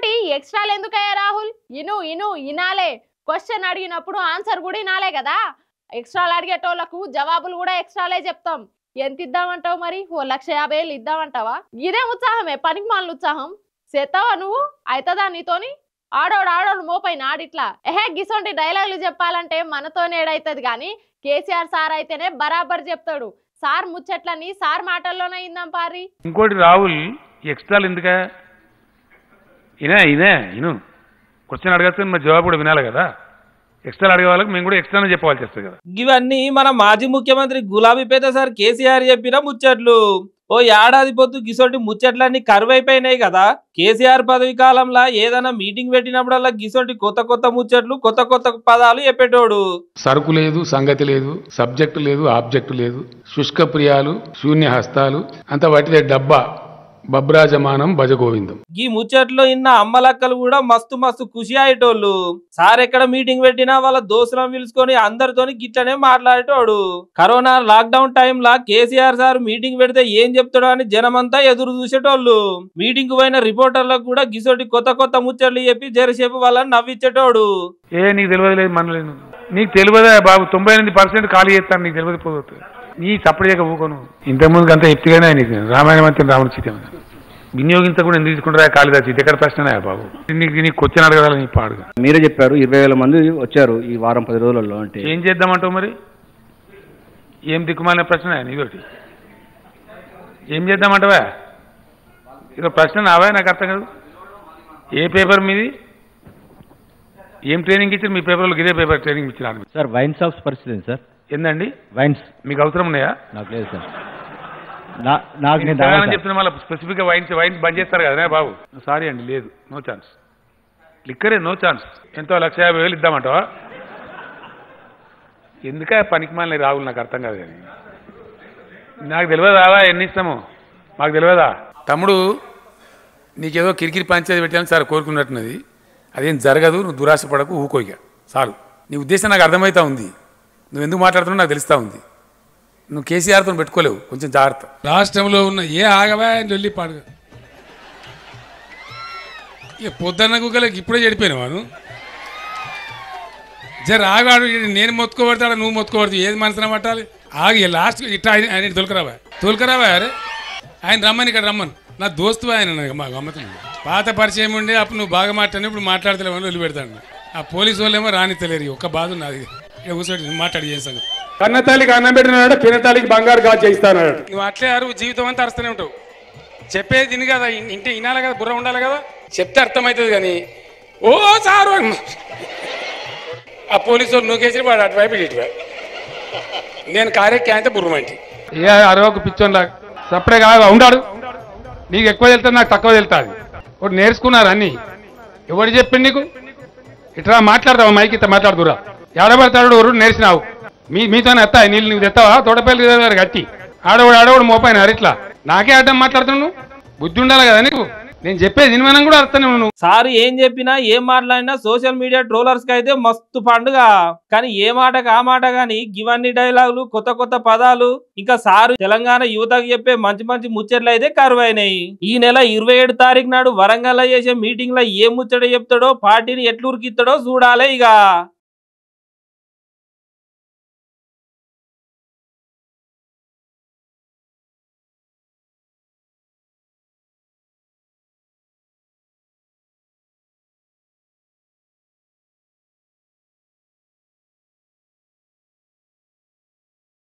ఇంకోటి ఎక్స్ట్రాలు ఎందుకయ్యా రాహుల్? ఇను ఇను ఇనాలే. క్వశ్చన్ అడిగినప్పుడు ఆన్సర్ కూడా ఇనాలే కదా. ఎక్స్ట్రాలు అడిగేటోళ్లకు జవాబులు కూడా ఎక్స్ట్రాలే చెప్తాం. ఎంత ఇద్దామంటావు మరి? 1,50,000 ఇద్దామంటావా? ఇదే ఉత్సాహమే, పనికి మాలిన ఉత్సాహం. చేస్తావా నువ్వు? అవుతుందా నీతోని? ఆడోడు మోపైన ఆడిట్లా గిసొంటి డైలాగులు చెప్పాలంటే మనతోనే ఏడైతుంది కానీ కేసీఆర్ సార్ అయితేనే బరాబర్ చెప్తాడు. సార్ ముచ్చట్లని సార్ మాటల్లోనే ఇందాం పారి. ఇంకోటి రాహుల్, ఎక్స్ట్రాలు ఎందుకా? ఇను క్వశ్చన్ అడగచ్చు, మరి జవాబు కూడా వినాలి కదా. ఎక్స్ట్రా అడిగే వాళ్ళకి మేము కూడా ఎక్స్ట్రానే చెప్పాల్సి వస్తుంది కదా. ఇవన్నీ మన మాజీ ముఖ్యమంత్రి గులాబీపేట సార్ కేసీఆర్ చెప్పిన ముచ్చట్లు. ఓ ఏడాది పొద్దు గిసొంటి ముచ్చట్లన్నీ కరువైపోయినాయి కదా. కేసీఆర్ పదవి కాలంలో ఏదైనా మీటింగ్ పెట్టినప్పుడల్లా గిసొంటి కొత్త ముచ్చట్లు, కొత్త పదాలు చెప్పేటోడు. సరుకు లేదు, సంగతి లేదు, సబ్జెక్టు లేదు, ఆబ్జెక్టు లేదు, శుష్క ప్రియాలు, శూన్య హస్తాలు, అంత వాటిదే డబ్బా, బబ్రాజమానం భజగోవిందం. ఈ ముచ్చట్లో ఇన్న అమ్మలక్కలు కూడా మస్తు ఖుషి అయ్యేటోళ్ళు. సార్ ఎక్కడ మీటింగ్ పెట్టినా వాళ్ళ దోస్తులను పిలుచుకొని అందరితోని గిట్లనే మాట్లాడేటోడు. కరోనా లాక్డౌన్ టైంలా కేసీఆర్ సార్ మీటింగ్ పెడితే ఏం చెప్తాడో అని జనమంతా ఎదురు చూసేటోళ్ళు. మీటింగ్ పోయిన రిపోర్టర్లకు కూడా గిసోటి కొత్త ముచ్చట్లు చెప్పి జరసేపు వాళ్ళని నవ్వించేటోడు. నీకు తెలియదు మనలేదు, నీకు తెలియదా బాబు? 98% ఖాళీ చేస్తాను, నీకు తెలియదు పోతుంది. నీ సప్పుడు చేయక ఊకోను. ఇంతకుముందుకు అంతా ఎత్తుగానే నీకు రామాయణం అంతా రాముడి చీత వినియోగించకుండా ఎందుకు తీసుకుంటారా? కాళిదాస్ ఇది ఎక్కడ ప్రశ్న బాబు? నీకు క్వశ్చన్ అడగదాలి, నీ పాడుగా. మీరే చెప్పారు 20,000 మంది వచ్చారు ఈ వారం 10 రోజులలో. అంటే ఏం చేద్దామంటావు మరి? ఏం దిక్కుమాలిన ప్రశ్న నీదోటి? ఏం చేద్దామంటావా? ఇక ప్రశ్న నావా? నాకు అర్థం కాదు. ఏ పేపర్ మీది? ఏం ట్రైనింగ్ ఇచ్చారు మీ పేపర్లో? ఇదే పేపర్ ట్రైనింగ్ ఇచ్చినారు సార్. వైన్ షాప్స్ పరిస్థితి సార్. ఏందండి వైన్స్? మీకు అవసరం ఉన్నాయా? నాకు లేదు సార్. చెప్తున్నా మళ్ళీ స్పెసిఫిక్ గా వైన్స్ బంద్ చేస్తారు కదా బాబు. సారీ అండి, లేదు, నో ఛాన్స్. లిక్కరే నో ఛాన్స్. ఎంతో 1,50,000 ఇద్దామంటావా? ఎందుక పనికి మాలిన రాహుల్? నాకు అర్థం కాదు. కానీ నాకు తెలియదా ఎన్ని ఇస్తామో? మాకు తెలియదా? తమ్ముడు నీకేదో కిరికిరి పంచాయతీ పెట్టాలని సార్ కోరుకున్నట్టున్నది. అదేం జరగదు, నువ్వు దురాశ పడకు, ఊకోయిక చాలు. నీ ఉద్దేశం నాకు అర్థమవుతా ఉంది. నువ్వు ఎందుకు మాట్లాడుతున్నావు నాకు తెలుస్తా ఉంది. నువ్వు కేసీఆర్తో పెట్టుకోలేవు, కొంచెం జాగ్రత్త. రాష్ట్రంలో ఉన్న ఏ ఆగవా వెళ్ళి పాడు. ఇక పొద్దున్న గుగ్గలకి ఇప్పుడే చెడిపోయిన వాడు. జర ఆగాడు, నేను మొత్తుకోబడతాడు, నువ్వు మొత్తుకోబడతావు, ఏది మనసున పట్టాలి? ఆగి లాస్ట్ ఇట్లా ఆయన తోలుకరావా అరే ఆయన రమ్మని, ఇక్కడ రమ్మను. నా దోస్తు ఆయన మా గమ్మతం. పాత పరిచయం ఉండే అప్పుడు నువ్వు బాగా మాట్లాడి, ఇప్పుడు మాట్లాడతలేమని వదిలిపెడతాను. ఆ పోలీసు వాళ్ళేమో రానిత్తలేరు. ఒక్క బాధ ఉన్నది. కూర్చోటి మాట్లాడి చేస్తాను. కన్నతల్లికి అన్నం పెట్టినాడు, పినతల్లికి బంగారు గాజు చేయిస్తాడు. నువ్వు అట్లే జీవితం అంతా అరుస్తూనే ఉంటావు. చెప్పేది తిని కదా, ఇంటి వినాలి కదా, బుర్ర ఉండాలి కదా. చెప్తే అర్థమవుతుంది కానీ ఓ సారు ఆ పోలీసు వాళ్ళు నూకేసి వాడు అటువైపు ఇటువైపు. నేను కార్యక్రమం అయితే బుర్రమంటి అరవకు పిచ్చోన్లా సపరే కాదు ఉండాడు. నీకు ఎక్కువ వెళ్తుంది, నాకు తక్కువ వెళ్తాది. ఒకటి నేర్చుకున్నారు అన్ని. ఎవరు చెప్పింది నీకు? ఇట్లా మాట్లాడతావు, మైకి ఇట్లా మాట్లాడుతురా. ఏడబడతాడు ఎవరు నేర్చినావు? మీతోనే ఎత్తా నీళ్ళు నువ్వు తెస్తావా? తోటపల్లి గట్టి ఆడవాడు మోపాయిన ఇట్లా నాకే అడ్డం మాట్లాడుతున్నావు. బుద్ధి ఉండాలి కదా నీకు. నేను చెప్పేది మనం కూడా అర్థం. నువ్వు సార్ ఏం చెప్పినా ఏం మాట్లాడినా సోషల్ మీడియా ట్రోలర్స్ కి అయితే మస్తు పండుగ. కానీ ఏ మాటకు ఆ మాట గాని ఇవన్నీ డైలాగులు, కొత్త పదాలు, ఇంకా సారు తెలంగాణ యువతకు చెప్పే మంచి ముచ్చట్లు అయితే కరువైనాయి. ఈ నెల 27 తారీఖు నాడు వరంగల్ చేసే మీటింగ్ లో ఏ ముచ్చట చెప్తాడో, పార్టీని ఎట్లురికిస్తాడో చూడాలి ఇక.